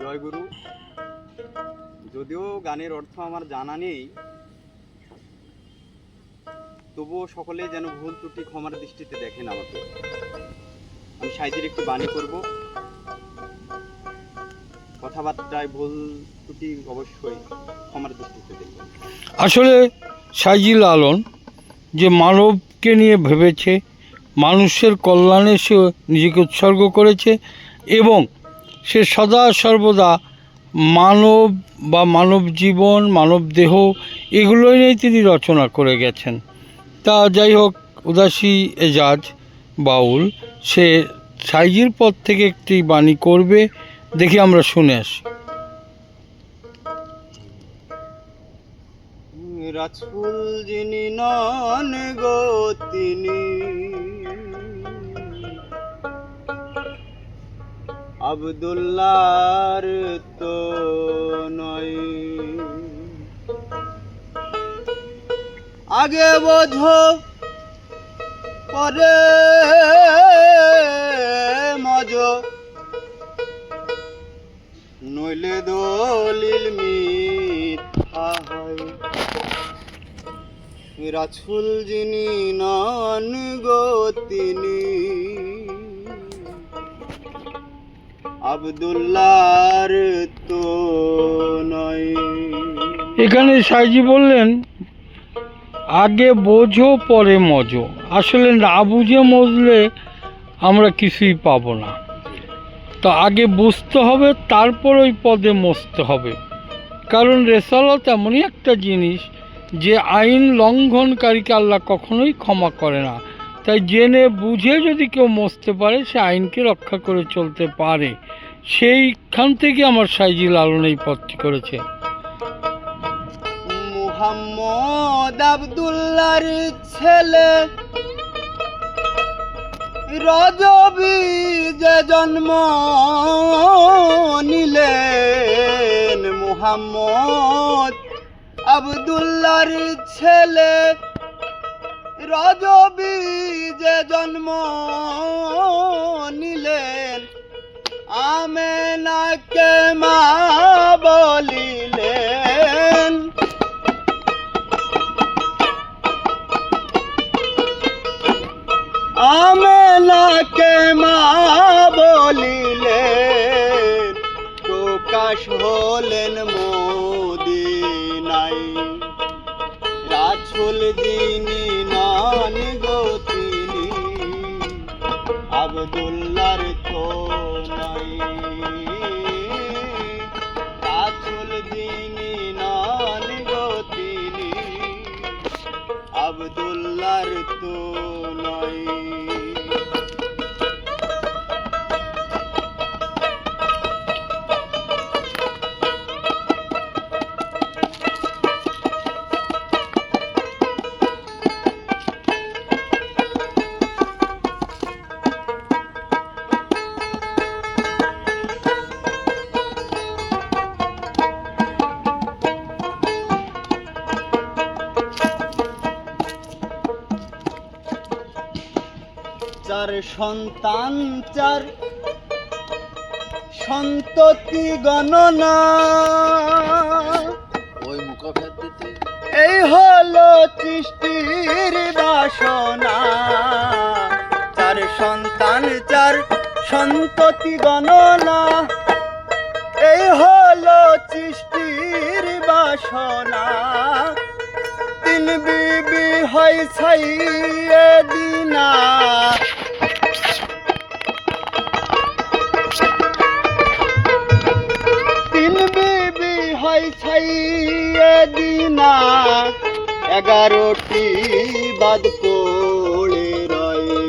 জয় গুরু। যদিও গানের অর্থ আমার জানা নেই, তবুও সকলে যেন ভুল ত্রুটি ক্ষমার দৃষ্টিতে দেখেন আমাকে। আমি সাইজির একটু বাণী করব, কথাবার্তায় ভুল ত্রুটি অবশ্যই ক্ষমার দৃষ্টিতে দেখবেন। আসলে সাইজি লালন যে মানবকে নিয়ে ভেবেছে, মানুষের কল্যাণে সে নিজেকে উৎসর্গ করেছে এবং সে সদা সর্বদা মানব বা মানব জীবন, মানব দেহ এগুলোই নিয়েই তিনি রচনা করে গেছেন। তা যাই হোক, উদাসী এজাজ বাউল সে সাইজির পথ থেকে একটি বাণী করবে, দেখি আমরা শুনে আসি। রাজফুল যিনি নন গো তিনি আব্দুল্লাহর তো নয়, আগে বোঝো পরে মজো, নইলে দলিল মিথ্যা হয়। রাজফুল যিনি নন গো তিনি আব্দুল্লাহর তো নয়। এখানে সাইজি বললেন আগে বোঝো পরে মজো। আসলে না বুঝে মজলে আমরা কিছুই পাবো না। তো আগে বুঝতে হবে, তারপর ওই পদে মজতে হবে। কারণ রেসালত এমনই একটা জিনিস যে আইন লঙ্ঘনকারীকে আল্লাহ কখনোই ক্ষমা করে না। তাই জেনে বুঝে যদি কেউ মজতে পারে, সে আইনকে রক্ষা করে চলতে পারে। সেইখান থেকে আমার সাইজি লালন এই পথটি করেছে। মুহাম্মদ আব্দুল্লাহর ছেলে, রজবী যে জন্ম নিলেন। মুহাম্মদ আব্দুল্লাহর ছেলে, রজবী যে জন্ম নিলেন। আমেনাকে মা বলিলেন, আমেনাকে মা বলিলেন। প্রকাশ হলেন মদিনায়, রাসূল যিনি নন গো তিনি আব্দুল্লাহর তো নয়। রাসূল যিনি নন গো তিনি আব্দুল্লাহর তো নয়। চার সন্তান চার সন্ততি গণনা, ওই মুখা ফেলতে এই হলো সৃষ্টির বাসনা। চার সন্তান চার সন্ততি গণনা, এই হলো সৃষ্টির বাসনা। তিন বিবি হয় সাইয়েদিনা, তিন বিবি হয় সাইয়েদিনা। 11টি বাদ পড়ে রয়ে,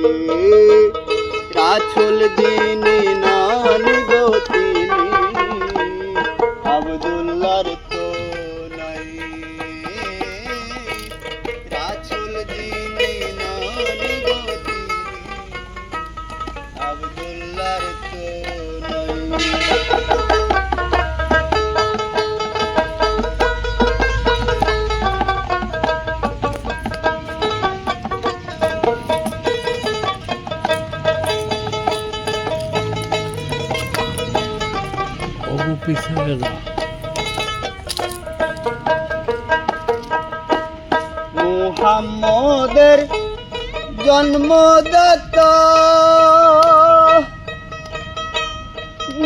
রাসূল যিনি নন গো তিনি আব্দুল্লাহর তো নয়। রাসূল যিনি নন গো তিনি আব্দুল্লাহর তো নয়। ওগো পিছনে দাও। মুহাম্মদের জন্মদাতা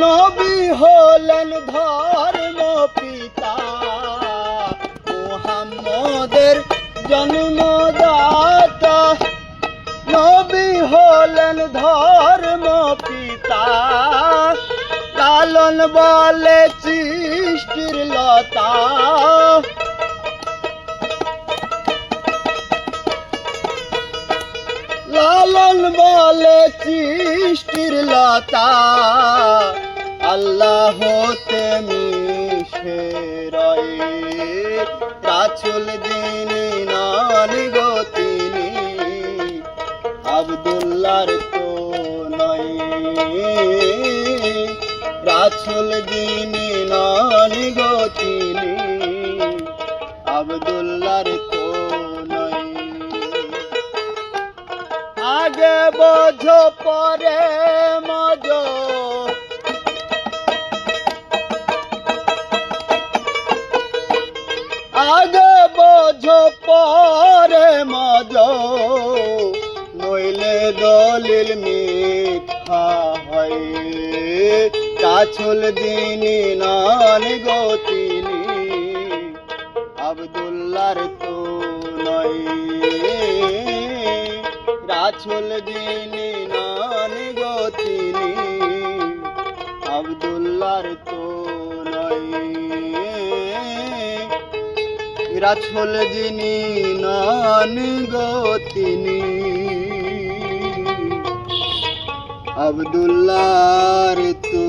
নবী হলেন ধর্ম পিতা। মুহাম্মদের জন্মদাতা নবী হলেন ধর্ম পিতা। লালন বলে সৃষ্টির লতা, লালন বলে সৃষ্টির লতা। আল্লাহ হতে মিশে রয়ে রাসূল যিনি নন গো তিনি আব্দুল্লাহর তো নয়। রাসূল যিনি নন গো তিনি আব্দুল্লাহর তো নয়। আগে বোঝো পরে মজো, আগে বোঝো পরে মজো, নইলে দলিল মিথ্যা হয়। রাসূল যিনি নন গো তিনি আব্দুল্লাহর তো নয়। রাসূল যিনি নন গো তিনি আব্দুল্লাহর তো নয়। রাসূল যিনি নন গো তিনি আব্দুল্লাহর তো